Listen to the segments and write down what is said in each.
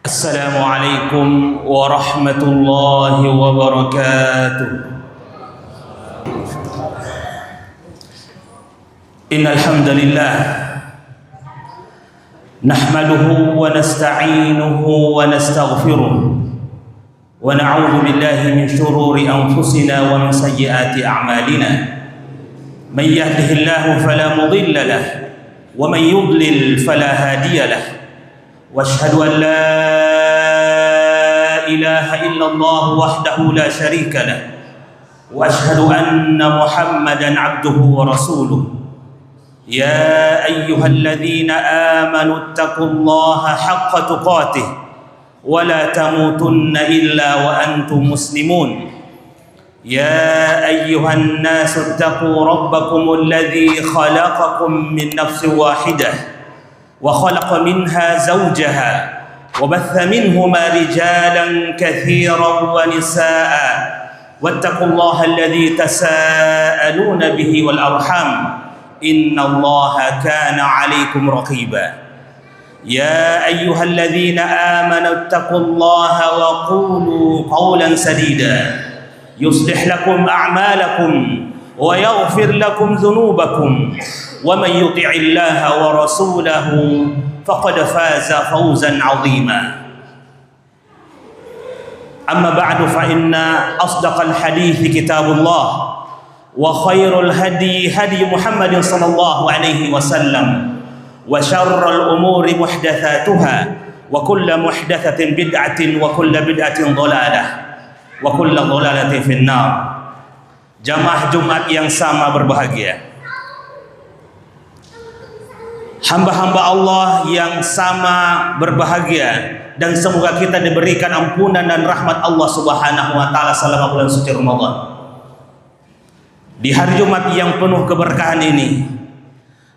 Assalamualaikum warahmatullahi wabarakatuh. Innal hamdalillah nahmaduhu wa nasta'inuhu wa nastaghfiruh wa na'udzu billahi min shururi anfusina wa min sayyiati a'malina. Man yahdihillahu fala mudilla lahu wa man yudlil fala hadiya lahu. واشهد ان لا اله الا الله وحده لا شريك له واشهد ان محمدا عبده ورسوله. يا ايها الذين امنوا اتقوا الله حق تقاته ولا تموتن الا وانتم مسلمون. يا ايها الناس اتقوا ربكم الذي خلقكم من نفس واحده وخلق منها زوجها وبث منهما رجالا كثيرا ونساء واتقوا الله الذي تساءلون به والأرحام إن الله كان عليكم رقيبا. يا أيها الذين آمنوا اتقوا الله وقولوا قولا سديدا يصلح لكم أعمالكم ويغفر لكم ذنوبكم ومن يطع الله ورسوله فقد فاز فوزا عظيما. أما بعد فإن أصدق الحديث كتاب الله وخير الهدي هدي محمد صلى الله عليه وسلم وشر الأمور محدثاتها وكل محدثة بدعة وكل بدعة ضلالة وكل ضلالة في النار. Jamaah Jumat yang sama berbahagia, hamba-hamba Allah yang sama berbahagia, dan semoga kita diberikan ampunan dan rahmat Allah Subhanahu wa taala selama bulan suci Ramadan. Di hari Jumat yang penuh keberkahan ini,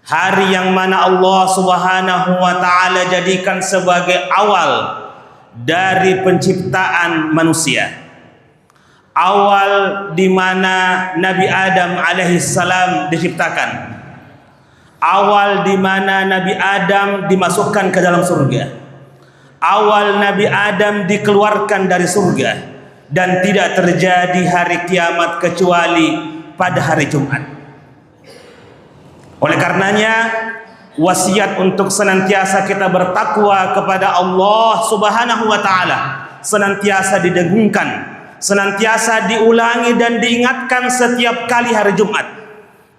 hari yang mana Allah Subhanahu wa taala jadikan sebagai awal dari penciptaan manusia, awal di mana Nabi Adam alaihissalam diciptakan, awal di mana Nabi Adam dimasukkan ke dalam surga, awal Nabi Adam dikeluarkan dari surga, dan tidak terjadi hari kiamat kecuali pada hari Jumat. Oleh karenanya, wasiat untuk senantiasa kita bertakwa kepada Allah Subhanahu wa taala senantiasa didengungkan, senantiasa diulangi dan diingatkan setiap kali hari Jumat.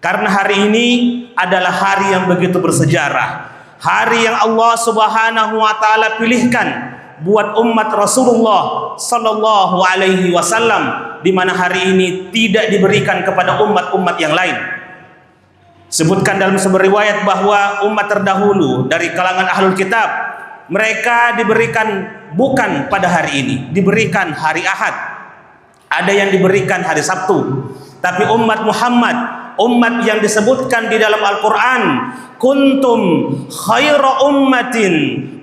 Karena hari ini adalah hari yang begitu bersejarah, hari yang Allah Subhanahu wa taala pilihkan buat umat Rasulullah sallallahu alaihi wasallam, di mana hari ini tidak diberikan kepada umat-umat yang lain. Sebutkan dalam sebuah riwayat bahwa umat terdahulu dari kalangan ahlul kitab, mereka diberikan bukan pada hari ini, diberikan hari Ahad. Ada yang diberikan hari Sabtu. Tapi umat Muhammad, umat yang disebutkan di dalam Al-Quran, kuntum khaira ummatin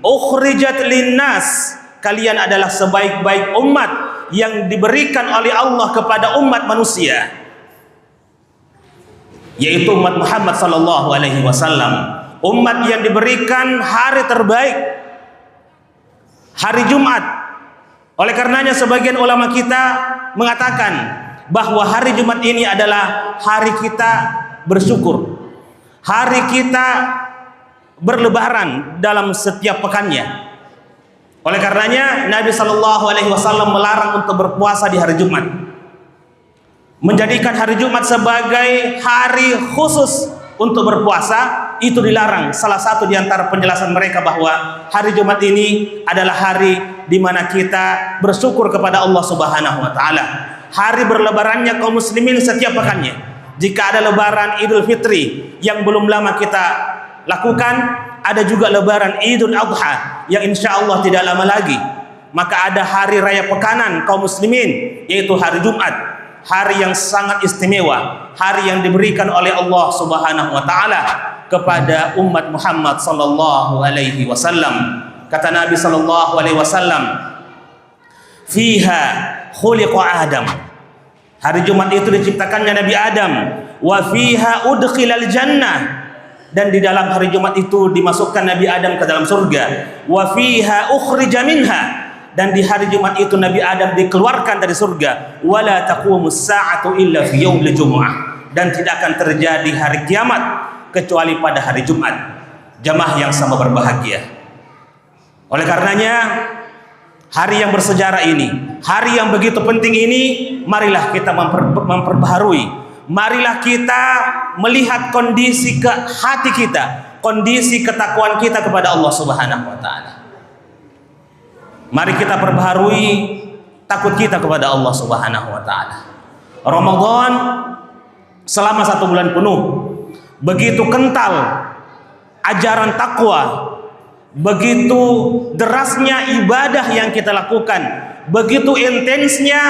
ukhrijat linnas, kalian adalah sebaik-baik umat yang diberikan oleh Allah kepada umat manusia, yaitu umat Muhammad sallallahu alaihi wasallam, umat yang diberikan hari terbaik, hari Jumat. Oleh karenanya sebagian ulama kita mengatakan bahwa hari Jumat ini adalah hari kita bersyukur, hari kita berlebaran dalam setiap pekannya. Oleh karenanya Nabi Shallallahu Alaihi Wasallam melarang untuk berpuasa di hari Jumat, menjadikan hari Jumat sebagai hari khusus untuk berpuasa. Itu dilarang. Salah satu di antara penjelasan mereka bahwa hari Jumat ini adalah hari di mana kita bersyukur kepada Allah Subhanahu wa taala. Hari berlebarannya kaum muslimin setiap pekannya. Jika ada lebaran Idul Fitri yang belum lama kita lakukan, ada juga lebaran Idul Adha yang insya Allah tidak lama lagi. Maka ada hari raya pekanan kaum muslimin, yaitu hari Jumat, hari yang sangat istimewa, hari yang diberikan oleh Allah Subhanahu wa taala kepada umat Muhammad sallallahu alaihi wasallam. Kata Nabi sallallahu alaihi wasallam, fiha khuliqa Adam. Hari Jumat itu diciptakannya Nabi Adam. Wa fiha udkhilal jannah. dan di dalam hari Jumat itu dimasukkan Nabi Adam ke dalam surga. Wa fiha ukhrija minha, dan di hari Jumat itu Nabi Adam dikeluarkan dari surga. Wala taqumus sa'atu illa fi yaumil jumu'ah, dan tidak akan terjadi hari kiamat kecuali pada hari Jumat. Jamaah yang sama berbahagia. Oleh karenanya, hari yang bersejarah ini, hari yang begitu penting ini, marilah kita memperbaharui. Marilah kita melihat kondisi ke hati kita, kondisi ketakwaan kita kepada Allah Subhanahu wa taala. Mari kita perbaharui takut kita kepada Allah Subhanahu wa taala. Ramadan selama 1 bulan penuh begitu kental ajaran takwa, begitu derasnya ibadah yang kita lakukan, begitu intensnya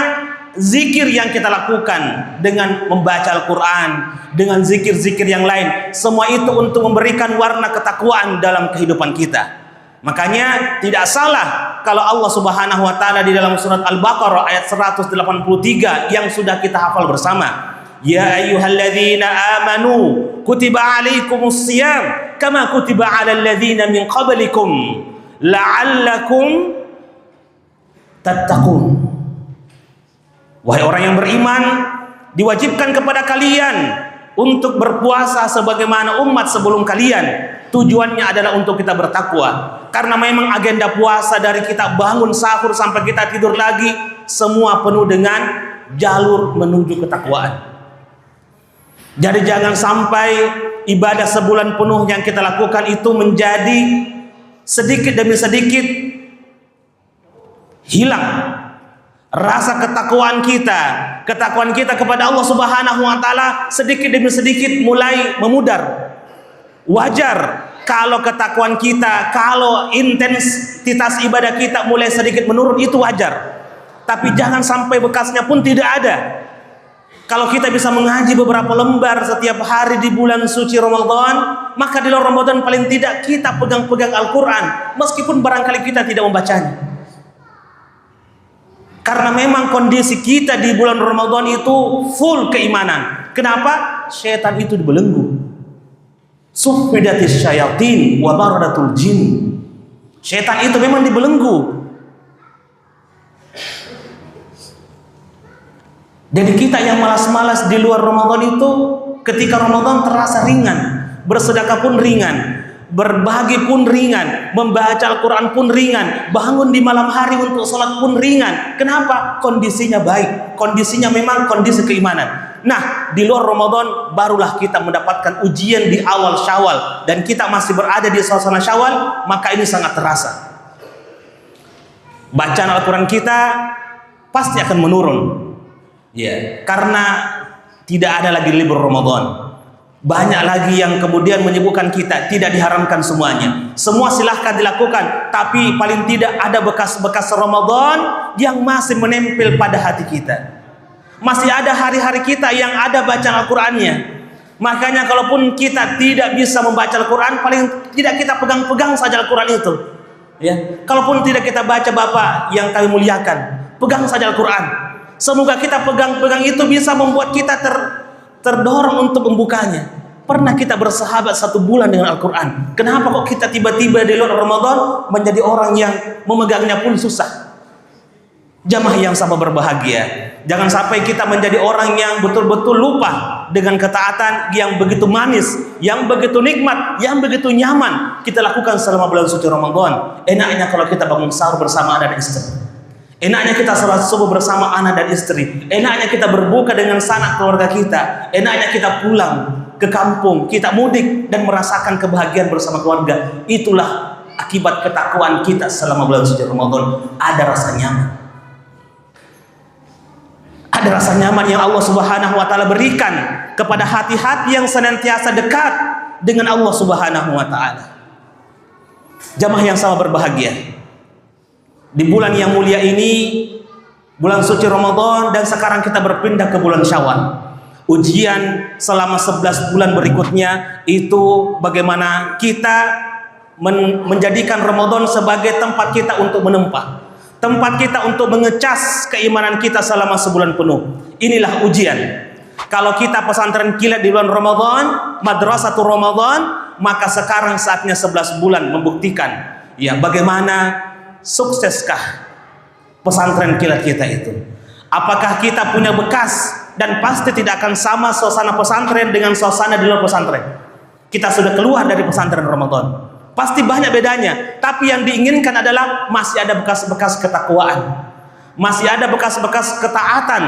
zikir yang kita lakukan dengan membaca Al-Quran, dengan zikir-zikir yang lain. Semua itu untuk memberikan warna ketakwaan dalam kehidupan kita. Makanya tidak salah kalau Allah Subhanahu wa taala di dalam surat Al-Baqarah ayat 183 yang sudah kita hafal bersama, ya ayyuhalladzina amanu kutiba alaikumus shiyam kama kutiba alal ladzina min qablikum la'allakum tattaqun. Wahai orang yang beriman, diwajibkan kepada kalian untuk berpuasa sebagaimana umat sebelum kalian. Tujuannya adalah untuk kita bertakwa. Karena memang agenda puasa dari kita bangun sahur sampai kita tidur lagi, semua penuh dengan jalur menuju ketakwaan. Jadi jangan sampai ibadah sebulan penuh yang kita lakukan itu menjadi sedikit demi sedikit hilang rasa ketakwaan kita kepada Allah Subhanahu wa taala, sedikit demi sedikit mulai memudar. Wajar kalau ketakwaan kita, kalau intensitas ibadah kita mulai sedikit menurun, itu wajar. Tapi jangan sampai bekasnya pun tidak ada. Kalau kita bisa mengaji beberapa lembar setiap hari di bulan suci Ramadan, maka di luar Ramadan paling tidak kita pegang-pegang Al-Quran, meskipun barangkali kita tidak membacanya. Karena memang kondisi kita di bulan Ramadan itu full keimanan. Kenapa? Syaitan itu dibelenggu. Suffidatis syayatin wa maradatul jin. Syaitan itu memang dibelenggu. Jadi kita yang malas-malas di luar Ramadan itu, ketika Ramadan terasa ringan, bersedekah pun ringan, berbagi pun ringan, membaca Al-Quran pun ringan, bangun di malam hari untuk sholat pun ringan. Kenapa? Kondisinya baik, kondisinya memang kondisi keimanan. Nah, di luar Ramadan barulah kita mendapatkan ujian di awal Syawal, dan kita masih berada di suasana Syawal, maka ini sangat terasa. Bacaan Al-Quran kita pasti akan menurun, ya, karena tidak ada lagi libur Ramadan. Banyak lagi yang kemudian menyebutkan kita, tidak diharamkan semuanya. Semua silahkan dilakukan, tapi paling tidak ada bekas-bekas Ramadan yang masih menempel pada hati kita. Masih ada hari-hari kita yang ada bacaan Al-Qur'annya. Makanya kalaupun kita tidak bisa membaca Al-Qur'an, paling tidak kita pegang-pegang saja Al-Qur'an itu. Ya, kalaupun tidak kita baca, Bapak yang kami muliakan, pegang saja Al-Qur'an. Semoga kita pegang-pegang itu bisa membuat kita terdorong untuk membukanya. Pernah kita bersahabat 1 bulan dengan Al-Quran, kenapa kok kita tiba-tiba di luar Ramadan menjadi orang yang memegangnya pun susah? Jamaah yang sama berbahagia, jangan sampai kita menjadi orang yang betul-betul lupa dengan ketaatan yang begitu manis, yang begitu nikmat, yang begitu nyaman kita lakukan selama bulan suci Ramadan. Enaknya kalau kita bangun sahur bersama anak dan istri, enaknya kita salat subuh bersama anak dan istri, enaknya kita berbuka dengan sanak keluarga kita, enaknya kita pulang ke kampung, kita mudik dan merasakan kebahagiaan bersama keluarga. Itulah akibat ketakwaan kita selama bulan suci Ramadan. Ada rasa nyaman, ada rasa nyaman yang Allah Subhanahu wa taala berikan kepada hati-hati yang senantiasa dekat dengan Allah Subhanahu wa taala. Jamaah yang sama berbahagia, di bulan yang mulia ini, bulan suci Ramadan, dan sekarang kita berpindah ke bulan Syawal. Ujian selama 11 bulan berikutnya itu bagaimana kita menjadikan Ramadan sebagai tempat kita untuk menempa, tempat kita untuk mengecas keimanan kita selama sebulan penuh. Inilah ujian. Kalau kita pesantren kilat di bulan Ramadan, madrasatul Ramadan, maka sekarang saatnya 11 bulan membuktikan ya bagaimana sukseskah pesantren kilat kita itu. Apakah kita punya bekas, dan pasti tidak akan sama suasana pesantren dengan suasana di luar pesantren. Kita sudah keluar dari pesantren Ramadan, pasti banyak bedanya, tapi yang diinginkan adalah masih ada bekas-bekas ketakwaan, masih ada bekas-bekas ketaatan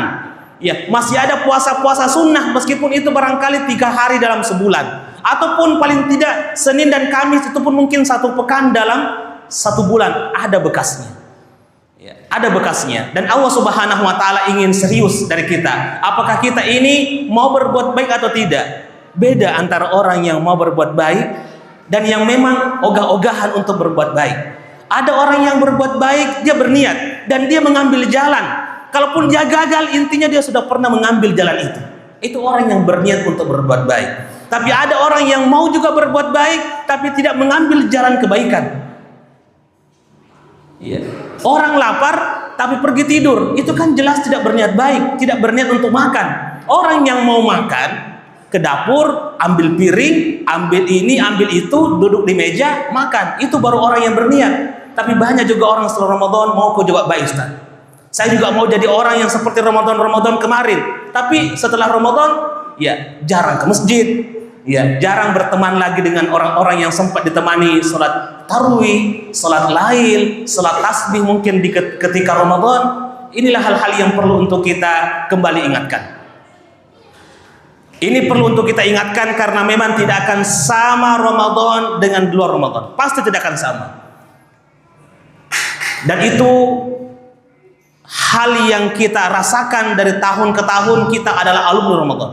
ya, masih ada puasa-puasa sunnah meskipun itu barangkali 3 hari dalam sebulan, ataupun paling tidak Senin dan Kamis, itu pun mungkin 1 pekan dalam 1 bulan, ada bekasnya ya, ada bekasnya. Dan Allah Subhanahu wa Ta'ala ingin serius dari kita, apakah kita ini mau berbuat baik atau tidak. Beda antara orang yang mau berbuat baik dan yang memang ogah-ogahan untuk berbuat baik. Ada orang yang berbuat baik, dia berniat dan dia mengambil jalan, kalaupun dia gagal, intinya dia sudah pernah mengambil jalan itu. Itu orang yang berniat untuk berbuat baik. Tapi ada orang yang mau juga berbuat baik tapi tidak mengambil jalan kebaikan ya. Orang lapar tapi pergi tidur, itu kan jelas tidak berniat baik, tidak berniat untuk makan. Orang yang mau makan ke dapur, ambil piring, ambil ini, ambil itu, duduk di meja, makan, itu baru orang yang berniat. Tapi banyak juga orang setelah Ramadan mau kok juga baik, Ustaz. Saya juga mau jadi orang yang seperti Ramadan kemarin, tapi setelah Ramadan ya jarang ke masjid, ya jarang berteman lagi dengan orang-orang yang sempat ditemani sholat tarawih, sholat lail, sholat tasbih mungkin ketika Ramadan. Inilah hal-hal yang perlu untuk kita kembali ingatkan. Ini perlu untuk kita ingatkan karena memang tidak akan sama Ramadan dengan di luar Ramadan, pasti tidak akan sama. Dan itu hal yang kita rasakan dari tahun ke tahun. Kita adalah alumni Ramadan.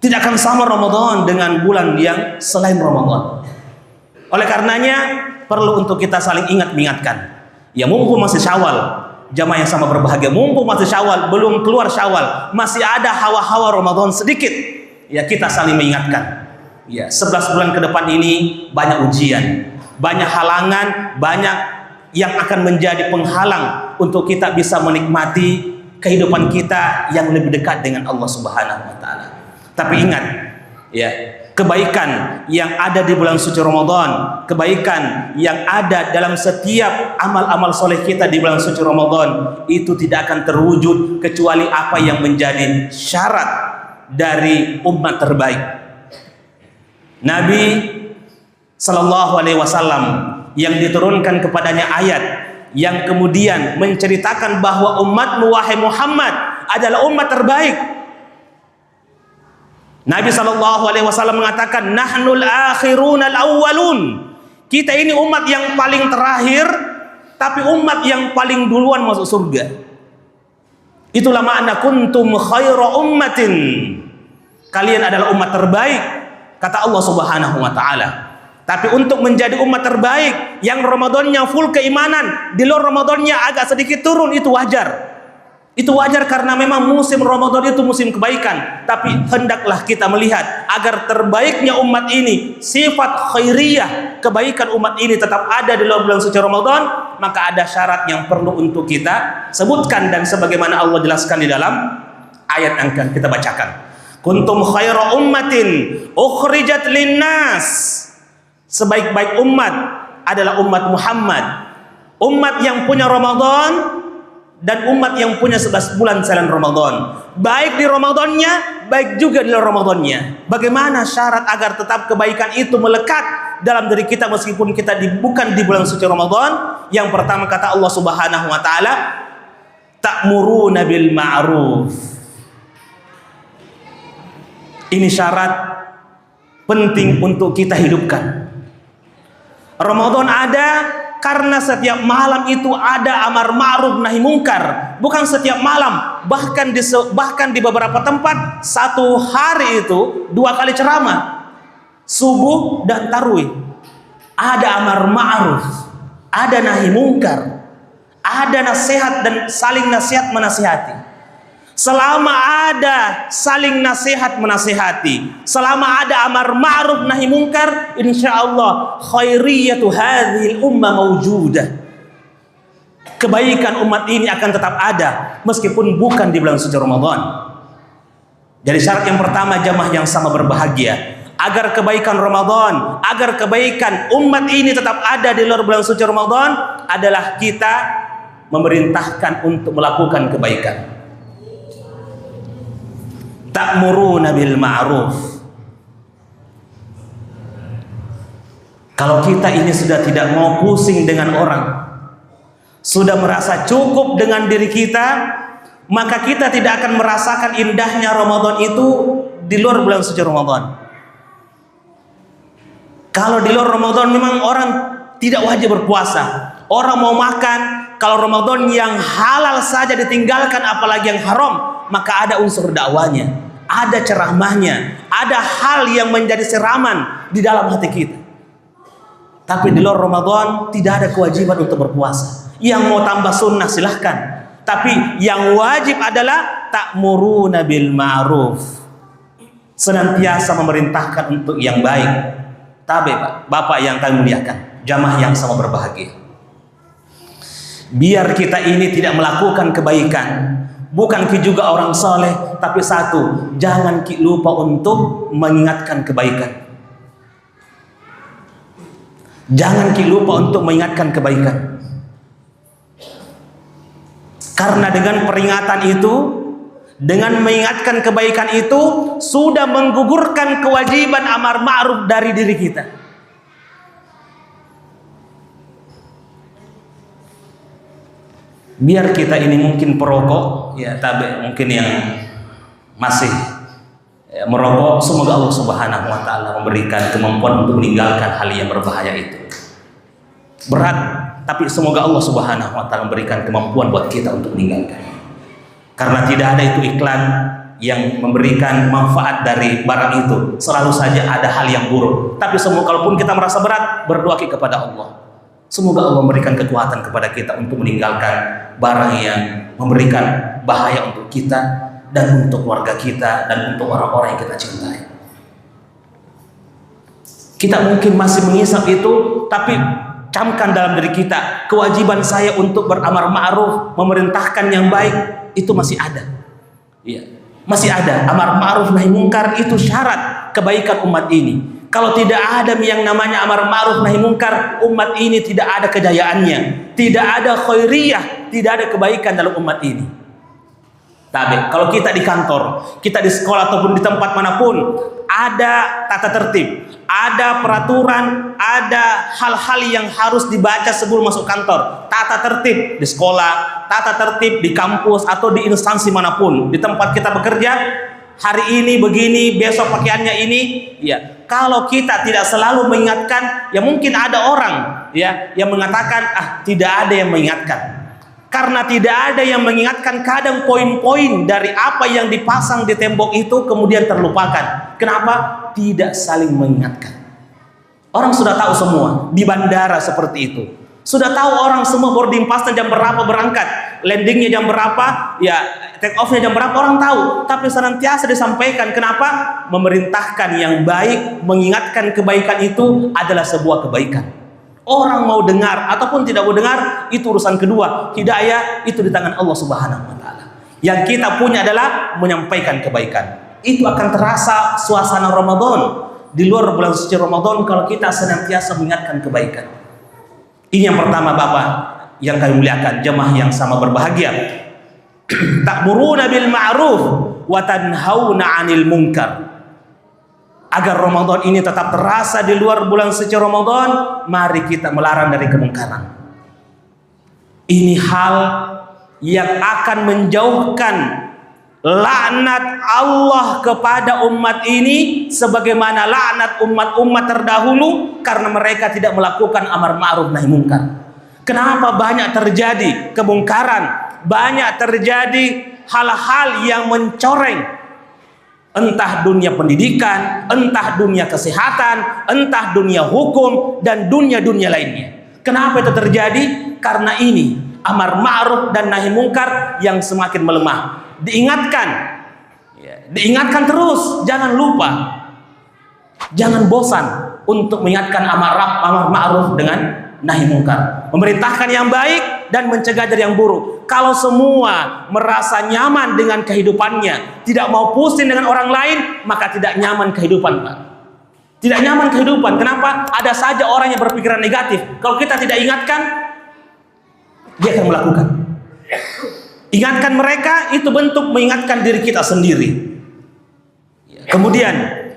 Tidak akan sama Ramadan dengan bulan yang selain Ramadan. Oleh karenanya perlu untuk kita saling mengingatkan. Ya mumpung masih Syawal, jamaah yang sama berbahagia, mumpung masih Syawal, belum keluar Syawal, masih ada hawa-hawa Ramadan sedikit, ya kita saling mengingatkan. Ya 11 bulan ke depan ini banyak ujian, banyak halangan, banyak yang akan menjadi penghalang untuk kita bisa menikmati kehidupan kita yang lebih dekat dengan Allah Subhanahu wa Ta'ala. Tapi ingat ya, kebaikan yang ada di bulan suci Ramadan, kebaikan yang ada dalam setiap amal-amal soleh kita di bulan suci Ramadan, itu tidak akan terwujud kecuali apa yang menjadi syarat dari umat terbaik. Nabi Sallallahu Alaihi Wasallam yang diturunkan kepadanya ayat yang kemudian menceritakan bahwa umatmu wahai Muhammad adalah umat terbaik. Nabi Sallallahu Alaihi Wasallam mengatakan, nahnul akhirun al-awwalun. Kita ini umat yang paling terakhir, tapi umat yang paling duluan masuk surga. Itulah makna kuntum khaira ummatin. Kalian adalah umat terbaik, kata Allah Subhanahu wa Ta'ala. Tapi untuk menjadi umat terbaik yang Ramadannya full keimanan, di luar Ramadannya agak sedikit turun, itu wajar. Itu wajar karena memang musim Ramadan itu musim kebaikan. Tapi hendaklah kita melihat agar terbaiknya umat ini, sifat khairiyah, kebaikan umat ini tetap ada di luar bulan suci Ramadan, maka ada syarat yang perlu untuk kita sebutkan, dan sebagaimana Allah jelaskan di dalam ayat yang akan kita bacakan. Kuntum khaira ummatin ukhrijat linnas. Sebaik-baik umat adalah umat Muhammad, umat yang punya Ramadan dan umat yang punya 11 bulan selain Ramadan, baik di Ramadannya, baik juga di luar Ramadannya. Bagaimana syarat agar tetap kebaikan itu melekat dalam diri kita meskipun kita bukan di bulan suci Ramadan? Yang pertama kata Allah Subhanahu wa Ta'ala, ta'muruna bil ma'ruf. Ini syarat penting untuk kita hidupkan. Ramadan ada karena setiap malam itu ada amar ma'ruf nahi mungkar. Bukan setiap malam, bahkan di beberapa tempat satu hari itu 2 kali ceramah, subuh dan tarawih. Ada amar ma'ruf, ada nahi mungkar, ada nasihat dan saling nasihat menasihati. Selama ada saling nasihat menasihati, selama ada amar ma'ruf nahi mungkar, insyaallah khairiyatu hadhil ummah mawjudah. Kebaikan umat ini akan tetap ada meskipun bukan di bulan suci Ramadan. Jadi syarat yang pertama, jamaah yang sama berbahagia, agar kebaikan Ramadan, agar kebaikan umat ini tetap ada di luar bulan suci Ramadan adalah kita memerintahkan untuk melakukan kebaikan. Ta'muruna bil ma'ruf. Kalau kita ini sudah tidak mau pusing dengan orang, sudah merasa cukup dengan diri kita, maka kita tidak akan merasakan indahnya Ramadan itu di luar bulan suci Ramadan. Kalau di luar Ramadan memang orang tidak wajib berpuasa. Orang mau makan, kalau Ramadan yang halal saja ditinggalkan, apalagi yang haram, maka ada unsur dakwanya, ada ceramahnya, ada hal yang menjadi siraman di dalam hati kita. Tapi di luar Ramadan tidak ada kewajiban untuk berpuasa. Yang mau tambah sunnah silahkan. Tapi yang wajib adalah ta'muruna bil ma'ruf. Senantiasa memerintahkan untuk yang baik. Tabe Pak, Bapak yang kami muliakan, jamaah yang sama berbahagia. Biar kita ini tidak melakukan kebaikan, bukan ki juga orang soleh, tapi satu, jangan ki lupa untuk mengingatkan kebaikan. Jangan ki lupa untuk mengingatkan kebaikan. Karena dengan peringatan itu, dengan mengingatkan kebaikan itu, sudah menggugurkan kewajiban amar ma'ruf dari diri kita. Biar kita ini mungkin perokok, ya tapi mungkin yang masih merokok, semoga Allah Subhanahu wa taala memberikan kemampuan untuk meninggalkan hal yang berbahaya itu. Berat, tapi semoga Allah Subhanahu wa taala memberikan kemampuan buat kita untuk meninggalkan. Karena tidak ada itu iklan yang memberikan manfaat dari barang itu. Selalu saja ada hal yang buruk. Tapi semua kalaupun kita merasa berat, berdoa kepada Allah. Semoga Allah memberikan kekuatan kepada kita untuk meninggalkan barang yang memberikan bahaya untuk kita dan untuk keluarga kita dan untuk orang-orang yang kita cintai. Kita mungkin masih mengisap itu, tapi camkan dalam diri kita, kewajiban saya untuk beramar ma'ruf, memerintahkan yang baik, itu masih ada. Ya, masih ada. Amar ma'ruf nahi mungkar itu syarat kebaikan umat ini. Kalau tidak ada yang namanya amar ma'ruf nahi mungkar, umat ini tidak ada kejayaannya, tidak ada khairiyah, tidak ada kebaikan dalam umat ini. Tapi kalau kita di kantor, kita di sekolah ataupun di tempat manapun, ada tata tertib, ada peraturan, ada hal-hal yang harus dibaca sebelum masuk kantor. Tata tertib di sekolah, tata tertib di kampus atau di instansi manapun, di tempat kita bekerja. Hari ini begini, besok pakaiannya ini, ya. Kalau kita tidak selalu mengingatkan, ya mungkin ada orang, ya, yang mengatakan, tidak ada yang mengingatkan. Karena tidak ada yang mengingatkan, kadang poin-poin dari apa yang dipasang di tembok itu kemudian terlupakan. Kenapa? Tidak saling mengingatkan. Orang sudah tahu semua di bandara seperti itu. Sudah tahu orang semua boarding pass jam berapa berangkat, landingnya jam berapa, ya take off-nya jam berapa, orang tahu. Tapi senantiasa disampaikan. Kenapa? Memerintahkan yang baik, mengingatkan kebaikan itu adalah sebuah kebaikan. Orang mau dengar ataupun tidak mau dengar, itu urusan kedua. Hidayah itu di tangan Allah Subhanahu wa taala. Yang kita punya adalah menyampaikan kebaikan. Itu akan terasa suasana Ramadan. Di luar bulan suci Ramadan kalau kita senantiasa mengingatkan kebaikan. Ini yang pertama Bapak yang kami muliakan, jemaah yang sama berbahagia. Ta'muruna bil ma'ruf wa tanhauna 'anil munkar. Agar Ramadan ini tetap terasa di luar bulan suci Ramadan, mari kita melarang dari kemungkaran. Ini hal yang akan menjauhkan laknat Allah kepada umat ini sebagaimana laknat umat-umat terdahulu karena mereka tidak melakukan amar ma'ruf nahi munkar. Kenapa banyak terjadi kemungkaran, banyak terjadi hal-hal yang mencoreng, entah dunia pendidikan, entah dunia kesehatan, entah dunia hukum dan dunia-dunia lainnya. Kenapa itu terjadi? Karena ini amar ma'ruf dan nahi munkar yang semakin melemah. Diingatkan, diingatkan terus, jangan lupa, jangan bosan untuk mengingatkan amar ma'ruf dengan nahi munkar, memerintahkan yang baik dan mencegah dari yang buruk. Kalau semua merasa nyaman dengan kehidupannya, tidak mau pusing dengan orang lain, maka tidak nyaman kehidupan, Pak. Tidak nyaman kehidupan. Kenapa? Ada saja orang yang berpikiran negatif. Kalau kita tidak ingatkan, dia akan melakukan. Ingatkan mereka, itu bentuk mengingatkan diri kita sendiri. Kemudian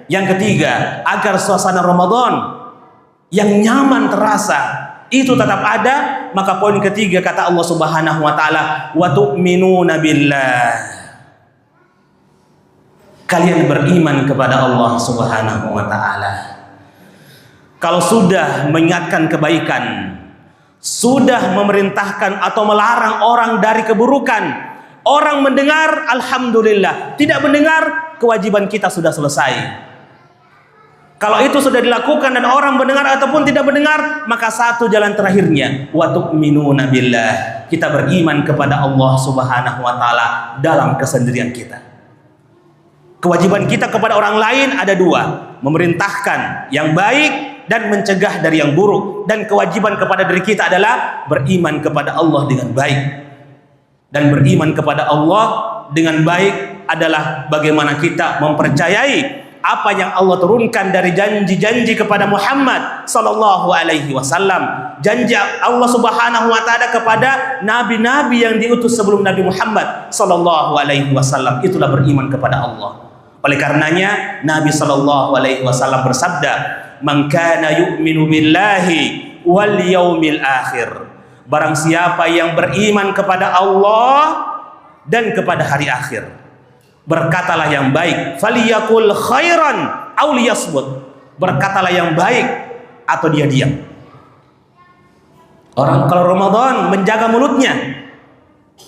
yang ketiga, agar suasana Ramadan yang nyaman terasa itu tetap ada, maka poin ketiga kata Allah Subhanahu wa taala, wa tu'minuna billah. Kalian beriman kepada Allah Subhanahu wa taala. Kalau sudah mengingatkan kebaikan, sudah memerintahkan atau melarang orang dari keburukan, orang mendengar, alhamdulillah. Tidak mendengar, kewajiban kita sudah selesai. Kalau itu sudah dilakukan dan orang mendengar ataupun tidak mendengar, maka satu jalan terakhirnya, wa tu'minuna billah. Kita beriman kepada Allah Subhanahu wa taala dalam kesendirian kita. Kewajiban kita kepada orang lain ada dua, memerintahkan yang baik dan mencegah dari yang buruk. Dan kewajiban kepada diri kita adalah beriman kepada Allah dengan baik. Dan beriman kepada Allah dengan baik adalah bagaimana kita mempercayai apa yang Allah turunkan dari janji-janji kepada Muhammad sallallahu alaihi wasallam. Janji Allah Subhanahu wa taala kepada nabi-nabi yang diutus sebelum Nabi Muhammad sallallahu alaihi wasallam. Itulah beriman kepada Allah. Oleh karenanya Nabi sallallahu alaihi wasallam bersabda, "Man kana yu'minu billahi wal yaumil akhir." Barang siapa yang beriman kepada Allah dan kepada hari akhir, berkatalah yang baik, faliyakul khairan aw liyasmut. Berkatalah yang baik atau dia diam. Orang kalau Ramadan menjaga mulutnya,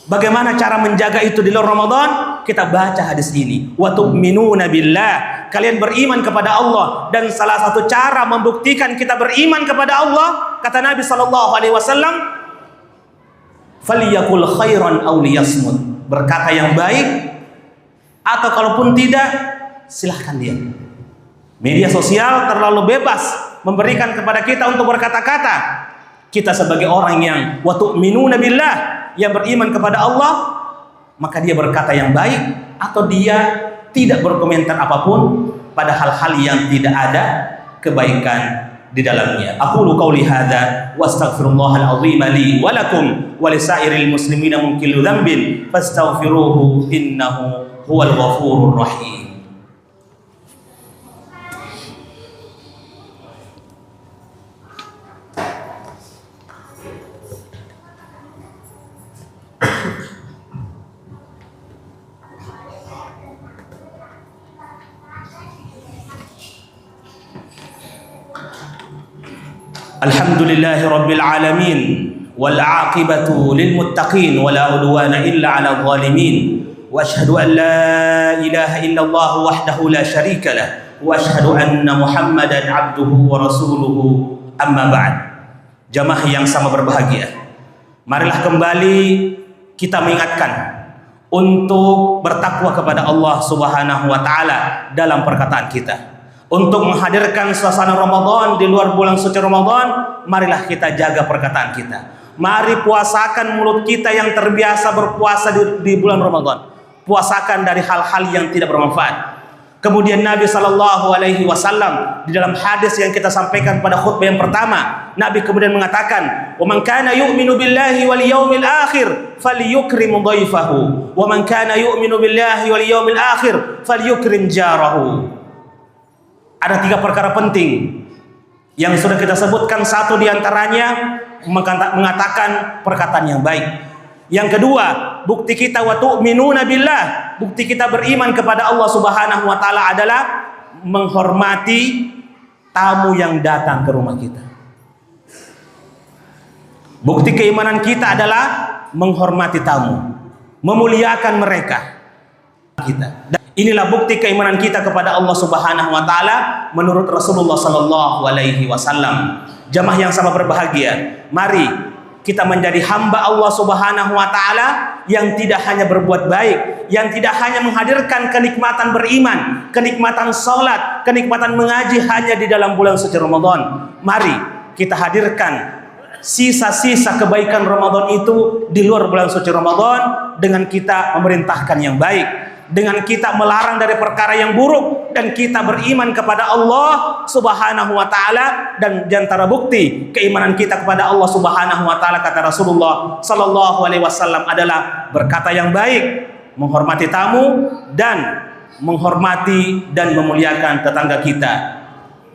bagaimana cara menjaga itu di luar Ramadan? Kita baca hadis ini, wa tu'minuna billah. Kalian beriman kepada Allah, dan salah satu cara membuktikan kita beriman kepada Allah, kata Nabi sallallahu alaihi wasallam, faliyakul khairan aw liyasmut. Berkata yang baik atau kalaupun tidak, silahkan diam. Media sosial terlalu bebas memberikan kepada kita untuk berkata-kata. Kita sebagai orang yang wa tu'minuna billah, yang beriman kepada Allah, maka dia berkata yang baik atau dia tidak berkomentar apapun pada hal-hal yang tidak ada kebaikan di dalamnya. Aqulu qauli hadza wa astaghfirullahal azim li wa lakum wa lisairil muslimina min kulli dhanbin fastaghfiruhu innahu huwal ghafurur rahim. Alhamdulillahi rabbil alamin wal aqibatu lil muttaqin wala udwana illa 'alal zalimin. Wa asyhadu an la ilaha illallah wahdahu la syarika lah wa asyhadu anna Muhammadan 'abduhu wa rasuluhu, amma ba'd. Jamaah yang sama berbahagia, marilah kembali kita mengingatkan untuk bertakwa kepada Allah Subhanahu wa taala dalam perkataan kita. Untuk menghadirkan suasana Ramadan di luar bulan suci Ramadan, marilah kita jaga perkataan kita. Mari puasakan mulut kita yang terbiasa berpuasa di bulan Ramadan. Puasakan dari hal-hal yang tidak bermanfaat. Kemudian Nabi sallallahu alaihi wasallam di dalam hadis yang kita sampaikan pada khutbah yang pertama, Nabi kemudian mengatakan, "Wa man kana yu'minu billahi wal yaumil akhir falyukrim dhaifahu, wa man kana yu'minu billahi wal yaumil akhir falyukrim jarahu." Ada 3 perkara penting yang sudah kita sebutkan. Satu diantaranya mengatakan perkataan yang baik. Yang kedua, bukti kita wa tu'minuna billah, bukti kita beriman kepada Allah Subhanahu wa taala adalah menghormati tamu yang datang ke rumah kita. Bukti keimanan kita adalah menghormati tamu, memuliakan mereka. Inilah bukti keimanan kita kepada Allah Subhanahu wa taala menurut Rasulullah sallallahu alaihi wasallam. Jamaah yang sama berbahagia, mari kita menjadi hamba Allah Subhanahu wa taala yang tidak hanya berbuat baik, yang tidak hanya menghadirkan kenikmatan beriman, kenikmatan salat, kenikmatan mengaji hanya di dalam bulan suci Ramadan. Mari kita hadirkan sisa-sisa kebaikan Ramadan itu di luar bulan suci Ramadan dengan kita memerintahkan yang baik, dengan kita melarang dari perkara yang buruk dan kita beriman kepada Allah Subhanahu wa taala. Dan di antara bukti keimanan kita kepada Allah Subhanahu wa taala, kata Rasulullah sallallahu alaihi wasallam, adalah berkata yang baik, menghormati tamu, dan menghormati dan memuliakan tetangga kita.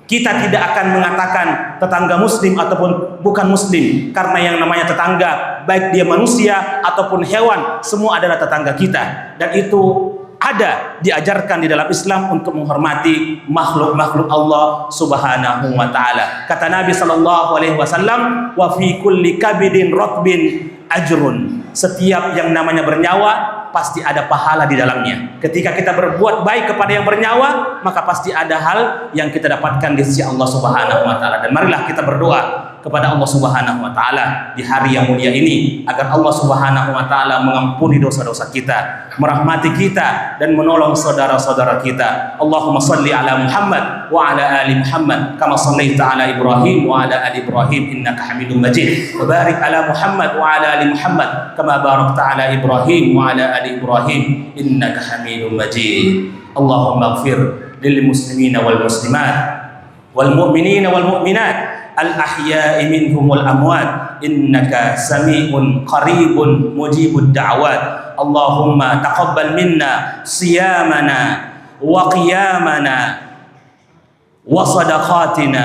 Kita tidak akan mengatakan tetangga muslim ataupun bukan muslim, karena yang namanya tetangga, baik dia manusia ataupun hewan, semua adalah tetangga kita. Dan itu ada diajarkan di dalam Islam untuk menghormati makhluk-makhluk Allah Subhanahu wa taala. Kata Nabi sallallahu alaihi wasallam, "Wa fi kulli kabidin ratbin ajrun." Setiap yang namanya bernyawa pasti ada pahala di dalamnya. Ketika kita berbuat baik kepada yang bernyawa, maka pasti ada hal yang kita dapatkan di sisi Allah Subhanahu wa taala. Dan marilah kita berdoa kepada Allah Subhanahu wa taala di hari yang mulia ini agar Allah Subhanahu wa taala mengampuni dosa-dosa kita, merahmati kita, dan menolong saudara-saudara kita. Allahumma shalli ala Muhammad wa ala ali Muhammad kama shallaita ala Ibrahim wa ala ali Ibrahim innaka Hamidum Majid. Wa barik ala Muhammad wa ala ali Muhammad kama barakta ala Ibrahim wa ala ali Ibrahim innaka Hamidum Majid. Allahumma ighfir lil muslimina wal muslimat wal mu'minina wal mu'minat al-ahya'i minhum wal amwat innaka sami'un qaribun mujibud da'wat. Allahumma taqabbal minna siyamana wa qiyamana wa sadaqatina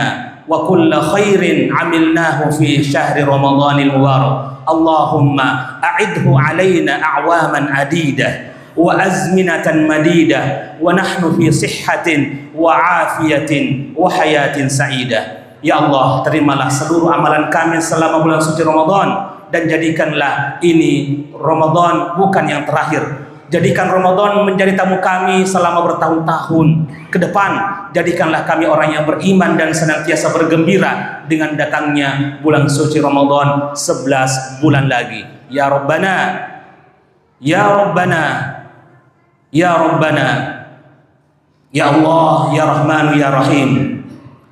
wa kulla khairin amilnahu fi syahri ramadhanil mubarak. Allahumma a'idhu alaina a'waman adidah wa azminatan madidah wa nahnu fi sihhatin wa afiyatin wa hayatin sa'idah. Ya Allah, terimalah seluruh amalan kami selama bulan suci Ramadan, dan jadikanlah ini Ramadan bukan yang terakhir. Jadikan Ramadan menjadi tamu kami selama bertahun-tahun ke depan. Jadikanlah kami orang yang beriman dan senantiasa bergembira dengan datangnya bulan suci Ramadan 11 bulan lagi. Ya Rabbana, Ya Rabbana, Ya Rabbana, Ya Allah, Ya Rahman, Ya Rahim.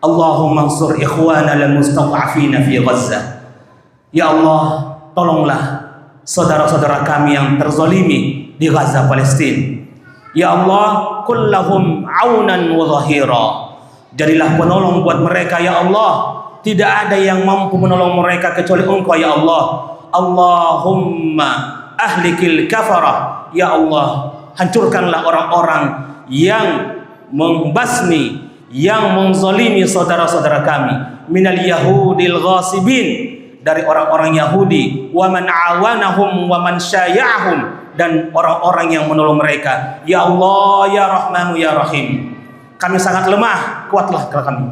Allahumma ansur ikhwana lil mustad'afina fi Gaza. Ya Allah, tolonglah saudara-saudara kami yang terzalimi di Gaza, Palestina. Ya Allah, kullahum aunan wa zahira. Jadilah penolong buat mereka ya Allah. Tidak ada yang mampu menolong mereka kecuali Engkau ya Allah. Allahumma ahlikil kafarah. Ya Allah, hancurkanlah orang-orang yang membasmi, yang menzalimi saudara-saudara kami, minal yahudil ghasibin, dari orang-orang Yahudi, wa man awanahum wa man syaya'ahum, dan orang-orang yang menolong mereka. Ya Allah, Ya Rahmanu, Ya Rahim. Kami sangat lemah, kuatlah kami.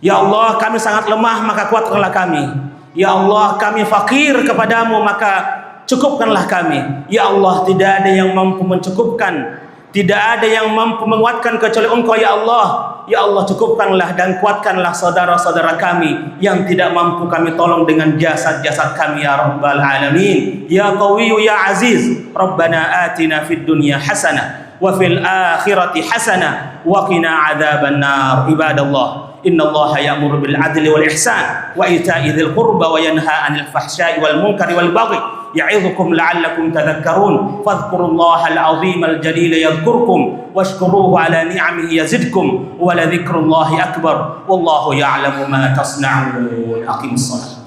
Ya Allah, kami sangat lemah, maka kuatkanlah kami. Ya Allah, kami fakir kepadamu, maka cukupkanlah kami. Ya Allah, tidak ada yang mampu mencukupkan, tidak ada yang mampu menguatkan kecuali Engkau ya Allah. Ya Allah, cukupkanlah dan kuatkanlah saudara-saudara kami yang tidak mampu kami tolong dengan jasad-jasad kami ya Rabbal Alamin. Ya Qawiyyu Ya Aziz, Rabbana atina fid dunya hasanah wa fil akhirati hasanah wa qina adzaban nar. Ibadallah, innallaha ya'muru bil adli wal ihsan wa ita'i dzil qurba wa yanha 'anil fahsya'i wal munkari wal baghi ya'idhukum la'allakum tadhakkarun. Fadhkurullahal 'azimal jalila yadhkurkum washkuruhu 'ala ni'amihi yazidkum wa la dzikrullahi akbar wallahu ya'lamu ma tasna'un. Aqimus shalah.